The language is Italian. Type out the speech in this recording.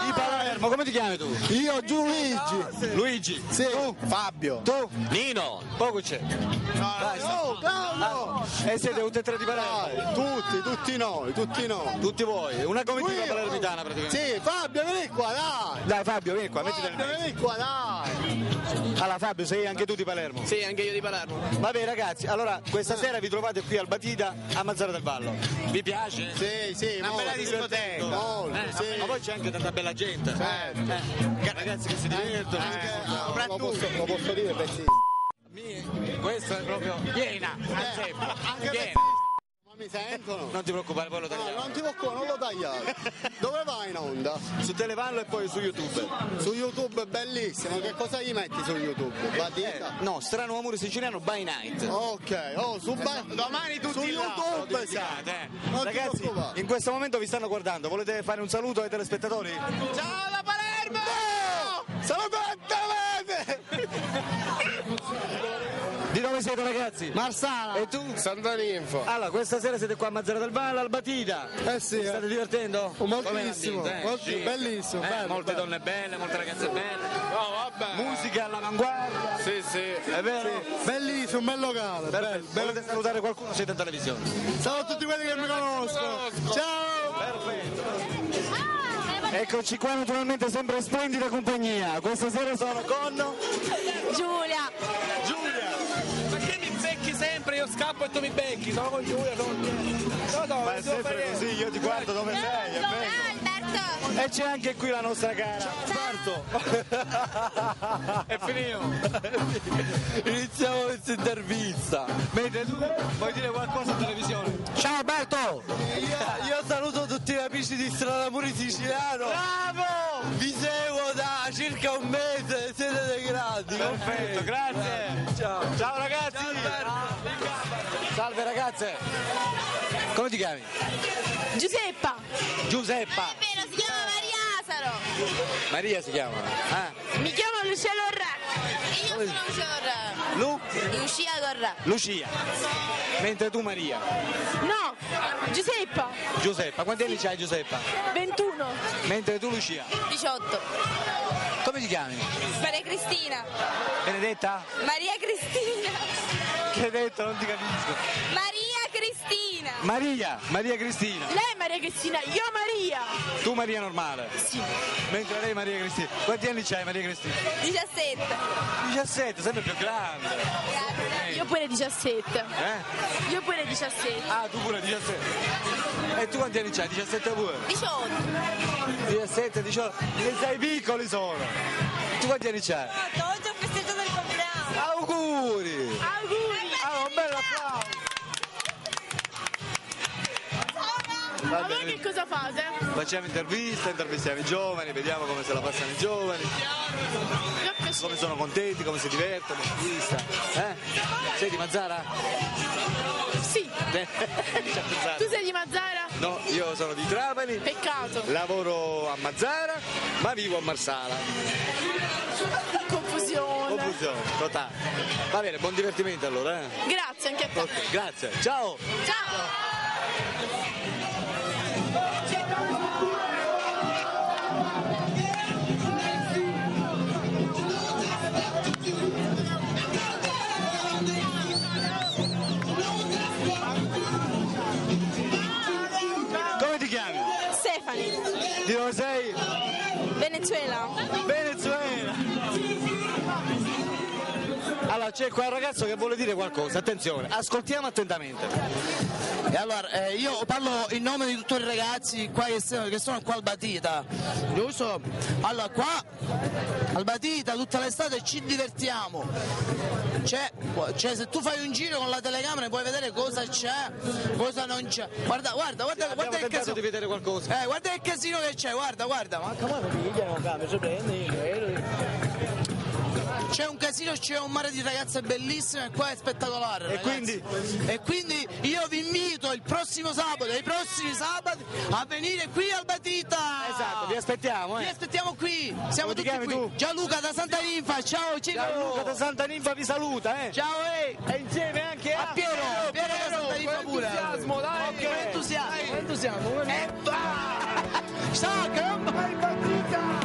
Di Palermo, come ti chiami tu? Io Luigi. Luigi. Sì. Tu? Fabio. Tu? Nino. Poco c'è. No. E siete tutti e tre di Palermo? Tutti noi. Tutti voi? Una comitiva palermitana praticamente? Sì, Fabio, vieni qua, dai. Dai Fabio, vieni qua, mettiti nel mezzo. Vieni qua, dai. Allora Fabio, sei anche tu di Palermo? Sì, anche io di Palermo. Vabbè ragazzi, allora questa sera vi trovate qui al Batida a Mazzara del Vallo. Vi piace? Sì, Una bella discoteca. Molto, sì. Ma poi c'è anche tanta bella gente. Ragazzi che si divertono. Lo posso dire, bellissimo. Questa è proprio piena, Anche piena. Ma mi sentono? Non ti preoccupare, poi lo tagliamo. Non ti preoccupare, non lo tagliare. Dove vai in onda? Su Televallo e poi su YouTube. Su YouTube è bellissimo, che cosa gli metti su YouTube? Batita? No, Strano Amore Siciliano by Night. Ok, Domani tutti su là. YouTube, sì. Non ti Ragazzi, preoccupare. in questo momento vi stanno guardando. Volete fare un saluto ai telespettatori? Ciao da Palermo! Di dove siete ragazzi? Marsala. E tu? Santaninfo. Allora, questa sera siete qua a Mazzara del Vallo al Batida. Sì. Vi state divertendo? Moltissimo, Com'è l'ambiente, molto bellissimo. Bello, molte bello. donne belle, molte ragazze belle. Oh, vabbè. Musica all'avanguardia. Sì. È vero? Bellissimo, un bel locale. Perfetto. Bello. Volete salutare qualcuno? Siete in televisione. Ciao a tutti quelli che mi conoscono. Ciao. Perfetto. Eccoci qua naturalmente sempre in splendida compagnia. Questa sera sono con Giulia. Perché mi becchi sempre? Io scappo e tu mi becchi. Sono con Giulia, sono con Ma è sempre così, io ti guardo dove sei, è vero. Alberto. E c'è anche qui la nostra cara. È finito. Iniziamo questa intervista. Mentre tu vuoi dire qualcosa in televisione? Ciao Alberto! Io saluto tutti gli amici di Strano Amore Siciliano. Bravo! Vi seguo da circa un mese, siete dei grandi. Perfetto, grazie. Ciao. Ciao ragazzi. Salve ragazze. Come ti chiami? Giuseppa. Giuseppa. È vero, si chiama Maria Asaro. Maria si chiama. Mi chiamo Lucia Corrà. E io sono Lucia Corrà. Lucia Corrà. Lucia. Mentre tu Maria. No, Giuseppa. Giuseppa. Quanti anni c'hai Giuseppa? 21. Mentre tu Lucia. 18. Come ti chiami? Maria Cristina. Benedetta? Maria Cristina. Che hai detto? Non ti capisco. Maria Cristina. Maria Cristina. Lei è Maria Cristina, io Maria. Tu Maria normale. Sì. Mentre lei Maria Cristina. Quanti anni c'hai Maria Cristina? 17. 17, sempre più grande. Io pure 17. Eh? Io pure 17. Ah, tu pure 17. E tu quanti anni c'hai? 17 pure? 18. 17, 18. E sei piccoli sono. Tu quanti anni c'hai? Oggi ho festeggiato il compleanno. Auguri! Auguri. Ah, un bel applauso! Ma voi che cosa fate? Facciamo intervistiamo i giovani, vediamo come se la passano i giovani, come sono contenti, come si divertono, Sei di Mazzara? Sì. Tu sei di Mazzara? No, io sono di Trapani, Peccato. lavoro a Mazzara, ma vivo a Marsala. Confusione. Confusione, totale. Va bene, buon divertimento allora, Grazie anche a te. Ok, grazie, ciao! Ciao. Come ti chiami? Stefani. Di dove sei? Venezuela. Venezuela! Allora c'è qua un ragazzo che vuole dire qualcosa, attenzione, ascoltiamo attentamente. E allora, io parlo in nome di tutti i ragazzi qua che sono qua al Batita. Giusto? Allora, qua al Batita tutta l'estate ci divertiamo. Cioè, se tu fai un giro con la telecamera puoi vedere cosa c'è, cosa non c'è. Guarda il casino. Di vedere qualcosa. Guarda il casino che c'è, guarda. C'è un casino, c'è un mare di ragazze bellissime e qua è spettacolare. E ragazzi. E quindi io vi invito i prossimi sabati a venire qui al Batita. Esatto, vi aspettiamo, Vi aspettiamo qui. Siamo Come ti tutti chiami qui. tu? Gianluca da Santa Ninfa, ciao Cico. Gianluca da Santa Ninfa vi saluta, Ciao E insieme anche a Piero da Santa Ninfa pure. Entusiasmo, dai. Ok, entusiasmo. Entusiasmo. E va! Sa che mai battuta!